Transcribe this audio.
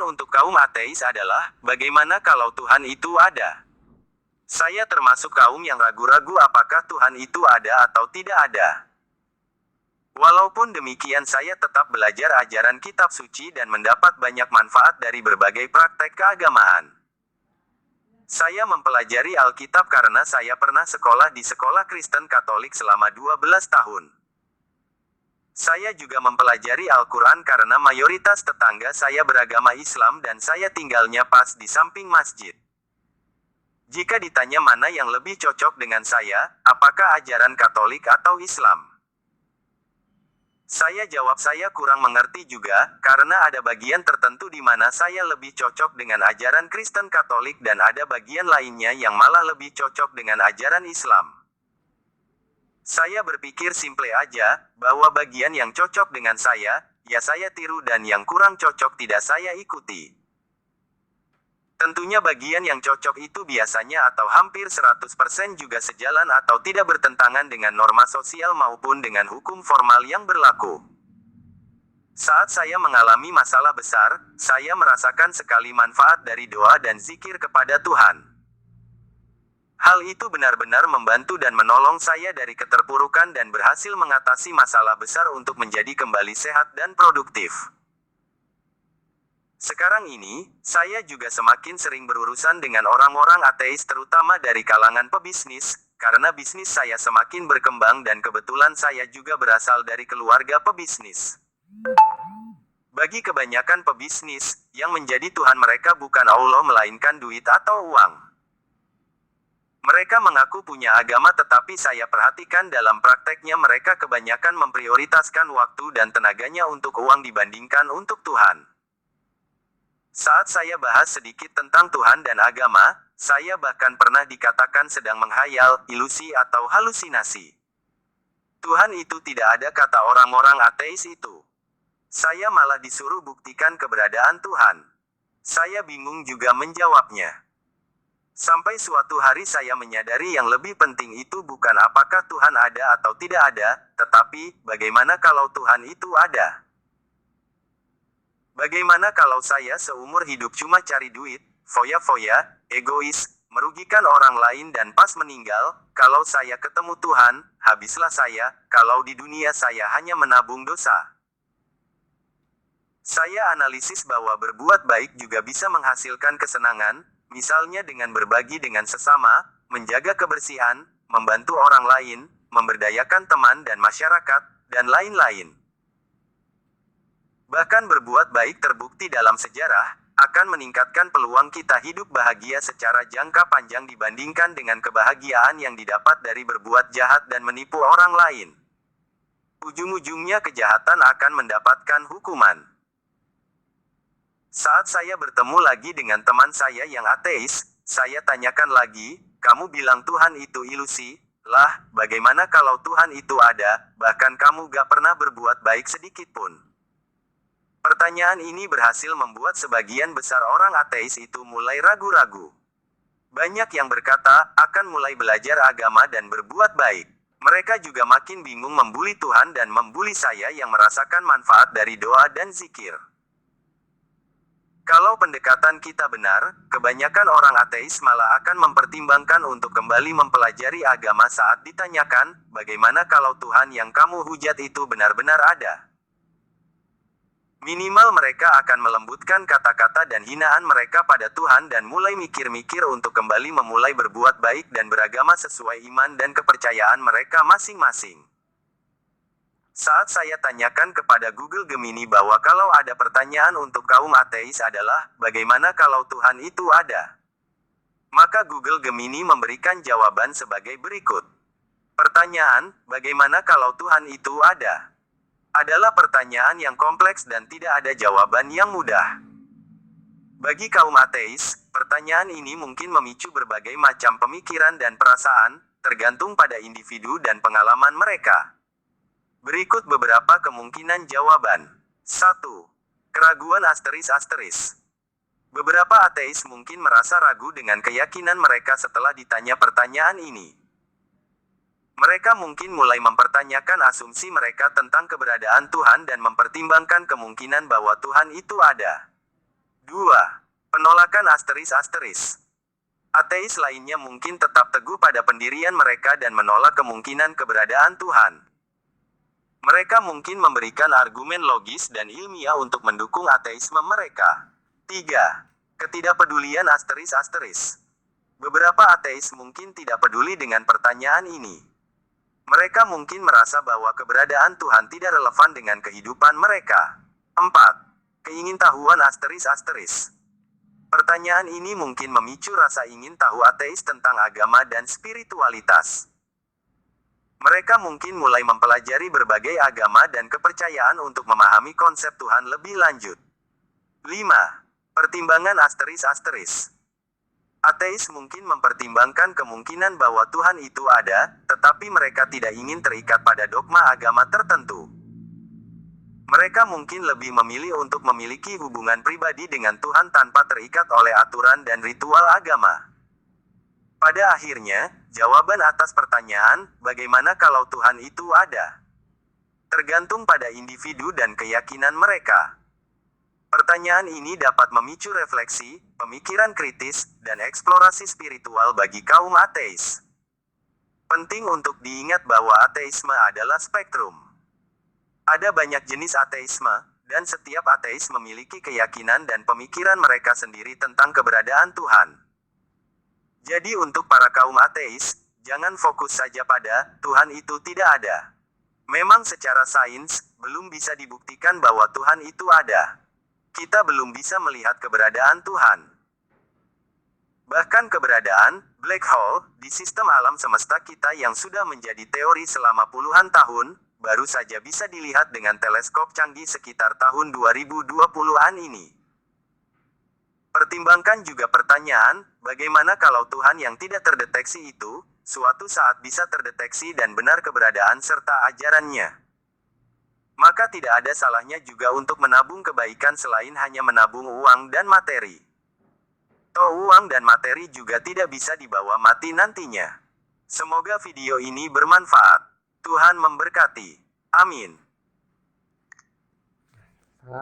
Untuk kaum ateis adalah, bagaimana kalau Tuhan itu ada? Saya termasuk kaum yang ragu-ragu apakah Tuhan itu ada atau tidak ada. Walaupun demikian saya tetap belajar ajaran kitab suci dan mendapat banyak manfaat dari berbagai praktek keagamaan. Saya mempelajari Alkitab karena saya pernah sekolah di sekolah Kristen Katolik selama 12 tahun. Saya juga mempelajari Al-Quran karena mayoritas tetangga saya beragama Islam dan saya tinggalnya pas di samping masjid. Jika ditanya mana yang lebih cocok dengan saya, apakah ajaran Katolik atau Islam? Saya jawab saya kurang mengerti juga, karena ada bagian tertentu di mana saya lebih cocok dengan ajaran Kristen Katolik dan ada bagian lainnya yang malah lebih cocok dengan ajaran Islam. Saya berpikir simple aja, bahwa bagian yang cocok dengan saya, ya saya tiru dan yang kurang cocok tidak saya ikuti. Tentunya bagian yang cocok itu biasanya atau hampir 100% juga sejalan atau tidak bertentangan dengan norma sosial maupun dengan hukum formal yang berlaku. Saat saya mengalami masalah besar, saya merasakan sekali manfaat dari doa dan zikir kepada Tuhan. Hal itu benar-benar membantu dan menolong saya dari keterpurukan dan berhasil mengatasi masalah besar untuk menjadi kembali sehat dan produktif. Sekarang ini, saya juga semakin sering berurusan dengan orang-orang ateis terutama dari kalangan pebisnis, karena bisnis saya semakin berkembang dan kebetulan saya juga berasal dari keluarga pebisnis. Bagi kebanyakan pebisnis, yang menjadi Tuhan mereka bukan Allah melainkan duit atau uang. Mereka mengaku punya agama tetapi saya perhatikan dalam prakteknya mereka kebanyakan memprioritaskan waktu dan tenaganya untuk uang dibandingkan untuk Tuhan. Saat saya bahas sedikit tentang Tuhan dan agama, saya bahkan pernah dikatakan sedang menghayal, ilusi atau halusinasi. Tuhan itu tidak ada kata orang-orang ateis itu. Saya malah disuruh buktikan keberadaan Tuhan. Saya bingung juga menjawabnya. Sampai suatu hari saya menyadari yang lebih penting itu bukan apakah Tuhan ada atau tidak ada, tetapi, bagaimana kalau Tuhan itu ada? Bagaimana kalau saya seumur hidup cuma cari duit, foya-foya, egois, merugikan orang lain dan pas meninggal, kalau saya ketemu Tuhan, habislah saya, kalau di dunia saya hanya menabung dosa. Saya analisis bahwa berbuat baik juga bisa menghasilkan kesenangan, misalnya dengan berbagi dengan sesama, menjaga kebersihan, membantu orang lain, memberdayakan teman dan masyarakat, dan lain-lain. Bahkan berbuat baik terbukti dalam sejarah, akan meningkatkan peluang kita hidup bahagia secara jangka panjang dibandingkan dengan kebahagiaan yang didapat dari berbuat jahat dan menipu orang lain. Ujung-ujungnya kejahatan akan mendapatkan hukuman. Saat saya bertemu lagi dengan teman saya yang ateis, saya tanyakan lagi, kamu bilang Tuhan itu ilusi, lah, bagaimana kalau Tuhan itu ada, bahkan kamu gak pernah berbuat baik sedikit pun. Pertanyaan ini berhasil membuat sebagian besar orang ateis itu mulai ragu-ragu. Banyak yang berkata, akan mulai belajar agama dan berbuat baik. Mereka juga makin bingung membuli Tuhan dan membuli saya yang merasakan manfaat dari doa dan zikir. Kalau pendekatan kita benar, kebanyakan orang ateis malah akan mempertimbangkan untuk kembali mempelajari agama saat ditanyakan, bagaimana kalau Tuhan yang kamu hujat itu benar-benar ada? Minimal mereka akan melembutkan kata-kata dan hinaan mereka pada Tuhan dan mulai mikir-mikir untuk kembali memulai berbuat baik dan beragama sesuai iman dan kepercayaan mereka masing-masing. Saat saya tanyakan kepada Google Gemini bahwa kalau ada pertanyaan untuk kaum ateis adalah, bagaimana kalau Tuhan itu ada? Maka Google Gemini memberikan jawaban sebagai berikut. Pertanyaan, bagaimana kalau Tuhan itu ada? Adalah pertanyaan yang kompleks dan tidak ada jawaban yang mudah. Bagi kaum ateis, pertanyaan ini mungkin memicu berbagai macam pemikiran dan perasaan, tergantung pada individu dan pengalaman mereka. Berikut beberapa kemungkinan jawaban. 1. Keraguan ***. Beberapa ateis mungkin merasa ragu dengan keyakinan mereka setelah ditanya pertanyaan ini. Mereka mungkin mulai mempertanyakan asumsi mereka tentang keberadaan Tuhan dan mempertimbangkan kemungkinan bahwa Tuhan itu ada. 2. Penolakan asteris-asteris. Ateis lainnya mungkin tetap teguh pada pendirian mereka dan menolak kemungkinan keberadaan Tuhan. Mereka mungkin memberikan argumen logis dan ilmiah untuk mendukung ateisme mereka. 3. Ketidakpedulian asteris-asteris. Beberapa ateis mungkin tidak peduli dengan pertanyaan ini. Mereka mungkin merasa bahwa keberadaan Tuhan tidak relevan dengan kehidupan mereka. 4. Keingintahuan asteris-asteris. Pertanyaan ini mungkin memicu rasa ingin tahu ateis tentang agama dan spiritualitas. Mereka mungkin mulai mempelajari berbagai agama dan kepercayaan untuk memahami konsep Tuhan lebih lanjut. 5. Pertimbangan asteris-asteris. Ateis mungkin mempertimbangkan kemungkinan bahwa Tuhan itu ada, tetapi mereka tidak ingin terikat pada dogma agama tertentu. Mereka mungkin lebih memilih untuk memiliki hubungan pribadi dengan Tuhan tanpa terikat oleh aturan dan ritual agama. Pada akhirnya, jawaban atas pertanyaan, bagaimana kalau Tuhan itu ada? Tergantung pada individu dan keyakinan mereka. Pertanyaan ini dapat memicu refleksi, pemikiran kritis, dan eksplorasi spiritual bagi kaum ateis. Penting untuk diingat bahwa ateisme adalah spektrum. Ada banyak jenis ateisme, dan setiap ateis memiliki keyakinan dan pemikiran mereka sendiri tentang keberadaan Tuhan. Jadi untuk para kaum ateis, jangan fokus saja pada Tuhan itu tidak ada. Memang secara sains, belum bisa dibuktikan bahwa Tuhan itu ada. Kita belum bisa melihat keberadaan Tuhan. Bahkan keberadaan black hole di sistem alam semesta kita yang sudah menjadi teori selama puluhan tahun, baru saja bisa dilihat dengan teleskop canggih sekitar tahun 2020-an ini. Pertimbangkan juga pertanyaan, bagaimana kalau Tuhan yang tidak terdeteksi itu, suatu saat bisa terdeteksi dan benar keberadaan serta ajarannya. Maka tidak ada salahnya juga untuk menabung kebaikan selain hanya menabung uang dan materi. Toh uang dan materi juga tidak bisa dibawa mati nantinya. Semoga video ini bermanfaat. Tuhan memberkati. Amin.